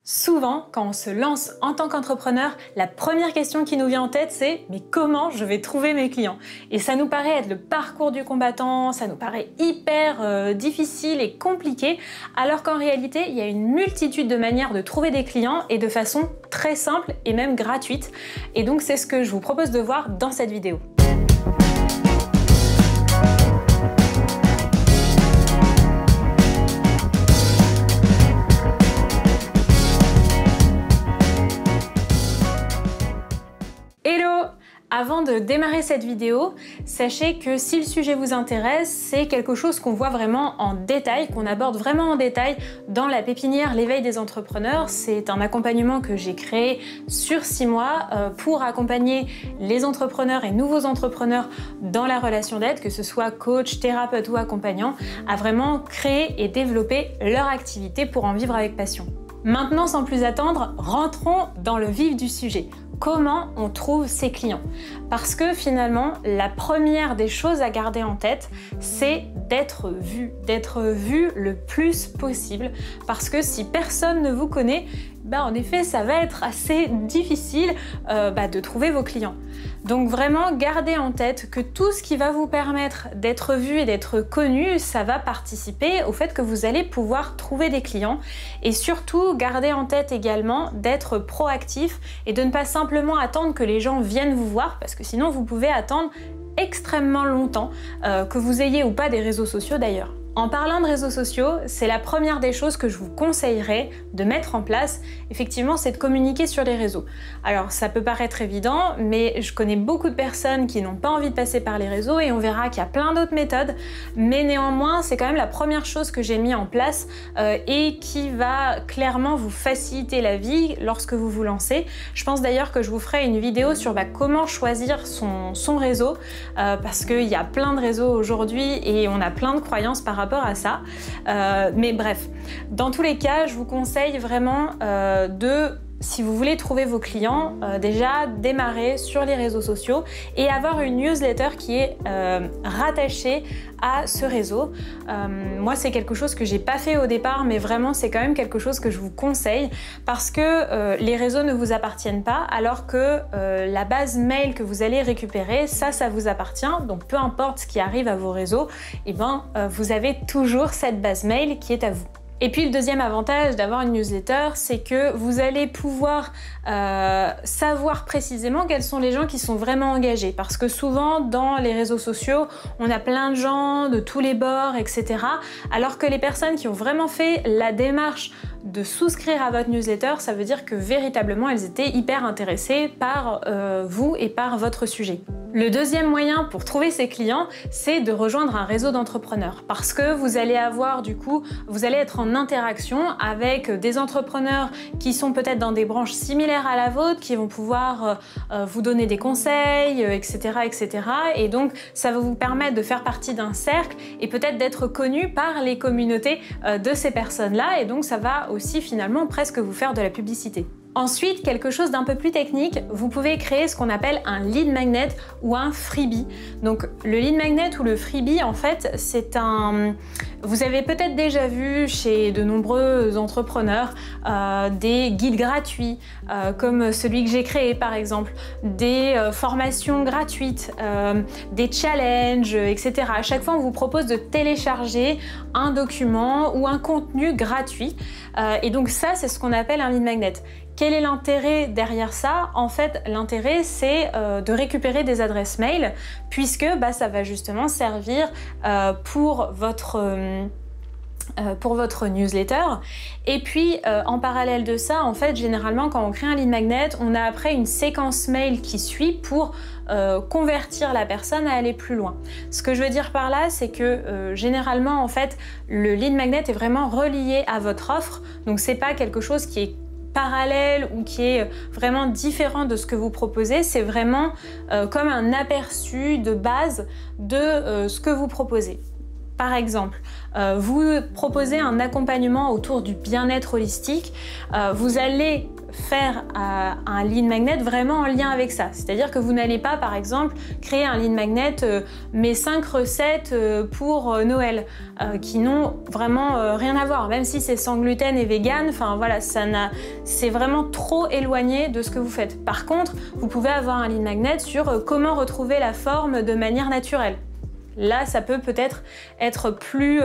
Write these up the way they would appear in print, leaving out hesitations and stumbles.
Souvent, quand on se lance en tant qu'entrepreneur, la première question qui nous vient en tête, c'est « mais comment je vais trouver mes clients ?» Et ça nous paraît être le parcours du combattant, ça nous paraît hyper difficile et compliqué, alors qu'en réalité, il y a une multitude de manières de trouver des clients et de façon très simple et même gratuite. Et donc, c'est ce que je vous propose de voir dans cette vidéo. Hello! Avant de démarrer cette vidéo, sachez que si le sujet vous intéresse, c'est quelque chose qu'on voit vraiment en détail, qu'on aborde vraiment en détail dans la pépinière L'éveil des entrepreneurs. C'est un accompagnement que j'ai créé sur 6 mois pour accompagner les entrepreneurs et nouveaux entrepreneurs dans la relation d'aide, que ce soit coach, thérapeute ou accompagnant, à vraiment créer et développer leur activité pour en vivre avec passion. Maintenant, sans plus attendre, rentrons dans le vif du sujet. Comment on trouve ses clients? Parce que finalement, la première des choses à garder en tête, c'est d'être vu le plus possible. Parce que si personne ne vous connaît, en effet, ça va être assez difficile de trouver vos clients. Donc vraiment, gardez en tête que tout ce qui va vous permettre d'être vu et d'être connu, ça va participer au fait que vous allez pouvoir trouver des clients. Et surtout, gardez en tête également d'être proactif et de ne pas simplement attendre que les gens viennent vous voir, parce que sinon vous pouvez attendre extrêmement longtemps, que vous ayez ou pas des réseaux sociaux d'ailleurs. En parlant de réseaux sociaux, c'est la première des choses que je vous conseillerais de mettre en place, effectivement, c'est de communiquer sur les réseaux. Alors ça peut paraître évident, mais je connais beaucoup de personnes qui n'ont pas envie de passer par les réseaux et on verra qu'il y a plein d'autres méthodes, mais néanmoins, c'est quand même la première chose que j'ai mis en place et qui va clairement vous faciliter la vie lorsque vous vous lancez. Je pense d'ailleurs que je vous ferai une vidéo sur comment choisir son réseau, parce qu'il y a plein de réseaux aujourd'hui et on a plein de croyances par rapport à ça. Mais bref, dans tous les cas, je vous conseille vraiment si vous voulez trouver vos clients, déjà démarrer sur les réseaux sociaux et avoir une newsletter qui est rattachée à ce réseau. Moi, c'est quelque chose que j'ai pas fait au départ, mais vraiment, c'est quand même quelque chose que je vous conseille parce que les réseaux ne vous appartiennent pas, alors que la base mail que vous allez récupérer, ça vous appartient. Donc, peu importe ce qui arrive à vos réseaux, vous avez toujours cette base mail qui est à vous. Et puis le deuxième avantage d'avoir une newsletter, c'est que vous allez pouvoir savoir précisément quels sont les gens qui sont vraiment engagés. Parce que souvent, dans les réseaux sociaux, on a plein de gens de tous les bords, etc. Alors que les personnes qui ont vraiment fait la démarche de souscrire à votre newsletter, ça veut dire que véritablement, elles étaient hyper intéressées par vous et par votre sujet. Le deuxième moyen pour trouver ses clients, c'est de rejoindre un réseau d'entrepreneurs. Parce que vous allez avoir vous allez être en interaction avec des entrepreneurs qui sont peut-être dans des branches similaires à la vôtre, qui vont pouvoir vous donner des conseils, etc., etc. Et donc, ça va vous permettre de faire partie d'un cercle et peut-être d'être connu par les communautés de ces personnes-là. Et donc, ça va aussi finalement presque vous faire de la publicité. Ensuite, quelque chose d'un peu plus technique, vous pouvez créer ce qu'on appelle un lead magnet ou un freebie. Donc le lead magnet ou le freebie, en fait, vous avez peut-être déjà vu chez de nombreux entrepreneurs des guides gratuits, comme celui que j'ai créé par exemple, des formations gratuites, des challenges, etc. À chaque fois, on vous propose de télécharger un document ou un contenu gratuit. Et donc ça, c'est ce qu'on appelle un lead magnet. Quel est l'intérêt derrière ça? En fait, l'intérêt, c'est de récupérer des adresses mail, puisque ça va justement servir pour votre newsletter. Et puis, en parallèle de ça, en fait, généralement, quand on crée un lead magnet, on a après une séquence mail qui suit pour convertir la personne à aller plus loin. Ce que je veux dire par là, c'est que généralement, en fait, le lead magnet est vraiment relié à votre offre. Donc, c'est pas quelque chose qui est parallèle ou qui est vraiment différent de ce que vous proposez, c'est vraiment comme un aperçu de base de ce que vous proposez. Par exemple, vous proposez un accompagnement autour du bien-être holistique, vous allez faire un lead magnet vraiment en lien avec ça. C'est-à-dire que vous n'allez pas, par exemple, créer un lead magnet mes 5 recettes pour Noël, qui n'ont vraiment rien à voir, même si c'est sans gluten et vegan, enfin voilà, c'est vraiment trop éloigné de ce que vous faites. Par contre, vous pouvez avoir un lead magnet sur comment retrouver la forme de manière naturelle. Là, ça peut peut-être être plus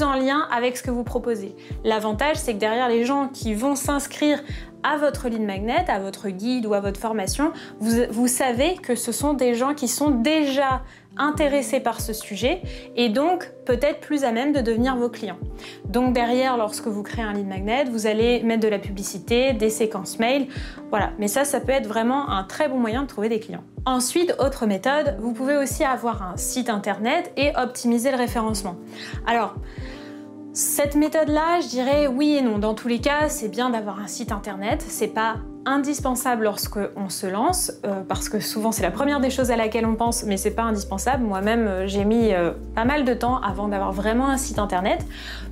en lien avec ce que vous proposez. L'avantage, c'est que derrière les gens qui vont s'inscrire à votre lead magnet, à votre guide ou à votre formation, vous savez que ce sont des gens qui sont déjà intéressés par ce sujet et donc peut-être plus à même de devenir vos clients. Donc derrière, lorsque vous créez un lead magnet, vous allez mettre de la publicité, des séquences mail, voilà. Mais ça peut être vraiment un très bon moyen de trouver des clients. Ensuite, autre méthode, vous pouvez aussi avoir un site internet et optimiser le référencement. Alors, cette méthode-là, je dirais oui et non. Dans tous les cas, c'est bien d'avoir un site internet. C'est pas indispensable lorsqu'on se lance, parce que souvent c'est la première des choses à laquelle on pense, mais c'est pas indispensable. Moi-même, j'ai mis pas mal de temps avant d'avoir vraiment un site internet,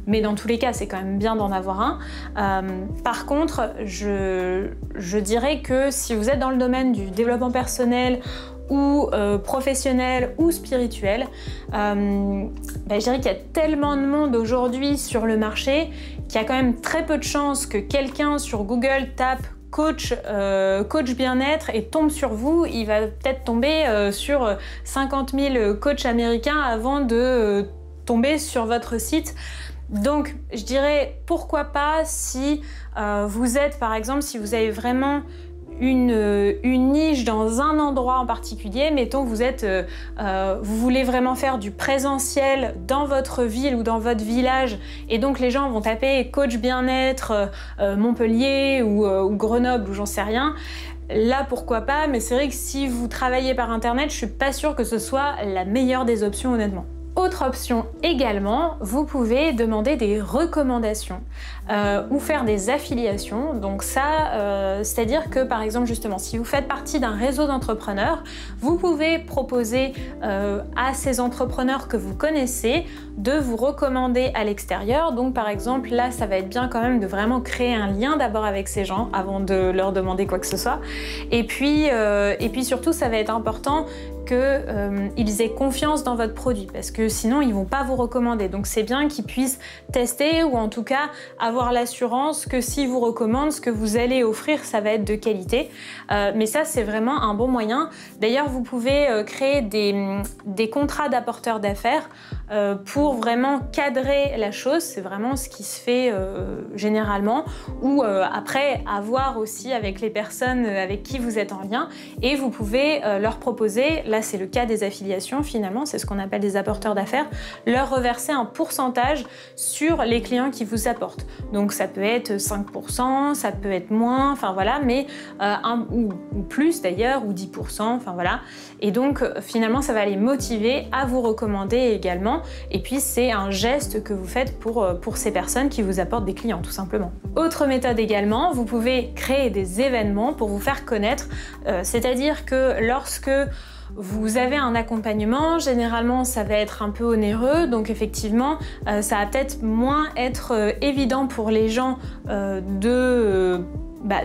mais dans tous les cas, c'est quand même bien d'en avoir un. Par contre, je dirais que si vous êtes dans le domaine du développement personnel ou professionnel ou spirituel, je dirais qu'il y a tellement de monde aujourd'hui sur le marché qu'il y a quand même très peu de chances que quelqu'un sur Google tape coach bien-être et tombe sur vous. Il va peut-être tomber sur 50 000 coachs américains avant de tomber sur votre site. Donc je dirais pourquoi pas si vous êtes, par exemple, si vous avez vraiment une niche dans un endroit en particulier, mettons vous voulez vraiment faire du présentiel dans votre ville ou dans votre village et donc les gens vont taper coach bien-être Montpellier ou Grenoble ou j'en sais rien. Là pourquoi pas, mais c'est vrai que si vous travaillez par internet, je suis pas sûre que ce soit la meilleure des options honnêtement. Autre option également, vous pouvez demander des recommandations ou faire des affiliations. Donc ça, c'est-à-dire que par exemple justement, si vous faites partie d'un réseau d'entrepreneurs, vous pouvez proposer à ces entrepreneurs que vous connaissez de vous recommander à l'extérieur. Donc par exemple, là, ça va être bien quand même de vraiment créer un lien d'abord avec ces gens avant de leur demander quoi que ce soit. Et puis surtout, ça va être important qu'ils aient confiance dans votre produit parce que sinon ils vont pas vous recommander. Donc c'est bien qu'ils puissent tester ou en tout cas avoir l'assurance que s'ils vous recommandent, ce que vous allez offrir, ça va être de qualité. Mais ça, c'est vraiment un bon moyen. D'ailleurs, vous pouvez créer des contrats d'apporteurs d'affaires pour vraiment cadrer la chose. C'est vraiment ce qui se fait généralement. Ou après, avoir aussi avec les personnes avec qui vous êtes en lien et vous pouvez leur proposer, là c'est le cas des affiliations finalement, c'est ce qu'on appelle des apporteurs d'affaires, leur reverser un pourcentage sur les clients qui vous apportent. Donc ça peut être 5%, ça peut être moins, enfin voilà, mais ou plus d'ailleurs, ou 10%, enfin voilà. Et donc finalement ça va les motiver à vous recommander également. Et puis c'est un geste que vous faites pour ces personnes qui vous apportent des clients tout simplement. Autre méthode également, vous pouvez créer des événements pour vous faire connaître, c'est-à-dire que lorsque vous avez un accompagnement, généralement ça va être un peu onéreux, donc effectivement ça va peut-être moins être évident pour les gens de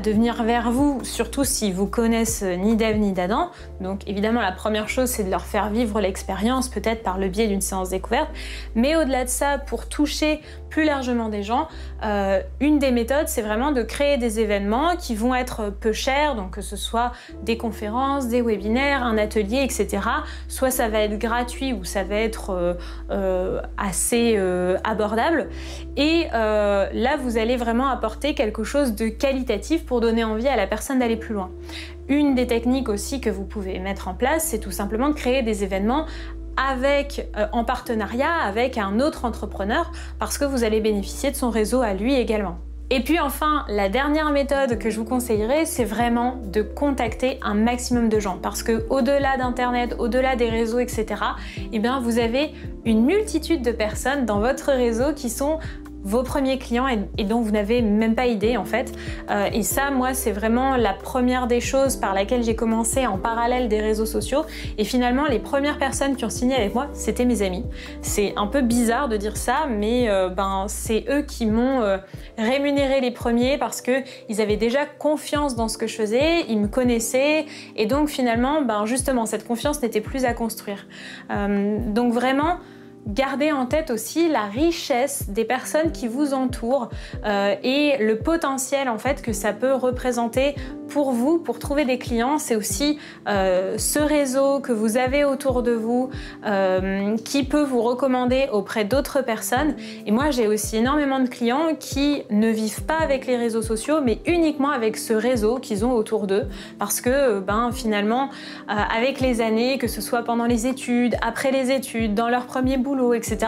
venir vers vous, surtout s'ils vous connaissent ni d'Ève ni d'Adam. Donc évidemment la première chose c'est de leur faire vivre l'expérience, peut-être par le biais d'une séance découverte, mais au-delà de ça, pour toucher plus largement des gens, une des méthodes c'est vraiment de créer des événements qui vont être peu chers, donc que ce soit des conférences, des webinaires, un atelier, etc. Soit ça va être gratuit ou ça va être assez abordable et là vous allez vraiment apporter quelque chose de qualitatif pour donner envie à la personne d'aller plus loin. Une des techniques aussi que vous pouvez mettre en place, c'est tout simplement de créer des événements en partenariat avec un autre entrepreneur parce que vous allez bénéficier de son réseau à lui également. Et puis enfin, la dernière méthode que je vous conseillerais, c'est vraiment de contacter un maximum de gens parce que au-delà d'internet, au-delà des réseaux, etc., eh bien vous avez une multitude de personnes dans votre réseau qui sont vos premiers clients et dont vous n'avez même pas idée en fait. Et ça, moi, c'est vraiment la première des choses par laquelle j'ai commencé en parallèle des réseaux sociaux. Et finalement, les premières personnes qui ont signé avec moi, c'était mes amis. C'est un peu bizarre de dire ça, mais c'est eux qui m'ont rémunéré les premiers parce qu'ils avaient déjà confiance dans ce que je faisais, ils me connaissaient et donc finalement, justement, cette confiance n'était plus à construire. Donc vraiment, gardez en tête aussi la richesse des personnes qui vous entourent et le potentiel en fait que ça peut représenter pour vous, pour trouver des clients. C'est aussi ce réseau que vous avez autour de vous qui peut vous recommander auprès d'autres personnes. Et moi, j'ai aussi énormément de clients qui ne vivent pas avec les réseaux sociaux, mais uniquement avec ce réseau qu'ils ont autour d'eux. Parce que finalement, avec les années, que ce soit pendant les études, après les études, dans leur premier boulot, etc.,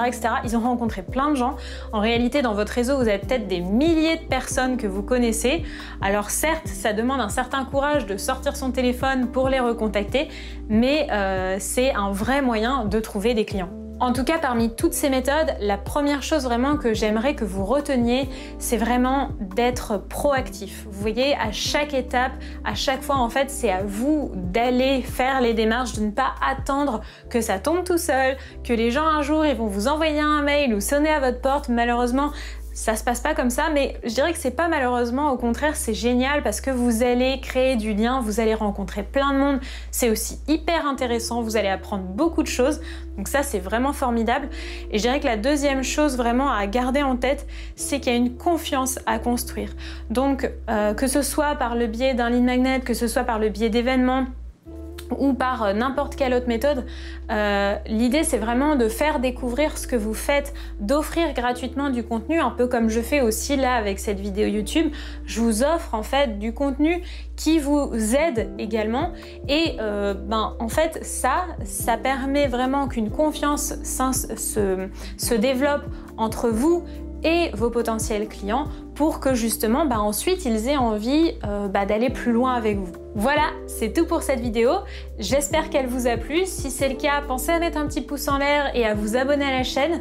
ils ont rencontré plein de gens. En réalité, dans votre réseau, vous avez peut-être des milliers de personnes que vous connaissez. Alors certes, ça demande un certain courage de sortir son téléphone pour les recontacter, mais c'est un vrai moyen de trouver des clients. En tout cas, parmi toutes ces méthodes, la première chose vraiment que j'aimerais que vous reteniez, c'est vraiment d'être proactif. Vous voyez, à chaque étape, à chaque fois, en fait, c'est à vous d'aller faire les démarches, de ne pas attendre que ça tombe tout seul, que les gens un jour, ils vont vous envoyer un mail ou sonner à votre porte. Malheureusement, ça se passe pas comme ça, mais je dirais que c'est pas malheureusement, au contraire, c'est génial parce que vous allez créer du lien, vous allez rencontrer plein de monde, c'est aussi hyper intéressant, vous allez apprendre beaucoup de choses, donc ça c'est vraiment formidable. Et je dirais que la deuxième chose vraiment à garder en tête, c'est qu'il y a une confiance à construire. Donc que ce soit par le biais d'un lead magnet, que ce soit par le biais d'événements, ou par n'importe quelle autre méthode, l'idée c'est vraiment de faire découvrir ce que vous faites, d'offrir gratuitement du contenu, un peu comme je fais aussi là avec cette vidéo YouTube. Je vous offre en fait du contenu qui vous aide également et en fait ça permet vraiment qu'une confiance se développe entre vous et vos potentiels clients pour que justement ensuite ils aient envie d'aller plus loin avec vous. Voilà, c'est tout pour cette vidéo. J'espère qu'elle vous a plu. Si c'est le cas, pensez à mettre un petit pouce en l'air et à vous abonner à la chaîne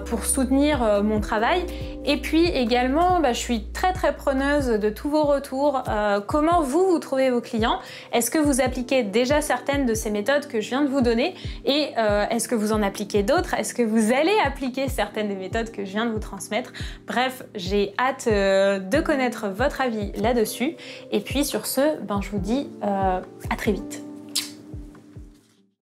pour soutenir mon travail. Et puis également, je suis très preneuse de tous vos retours. Comment vous trouvez vos clients? Est-ce que vous appliquez déjà certaines de ces méthodes que je viens de vous donner? Et est-ce que vous en appliquez d'autres? Est-ce que vous allez appliquer certaines des méthodes que je viens de vous transmettre? Bref, j'ai hâte de connaître votre avis là-dessus. Et puis sur ce, je vous dis à très vite.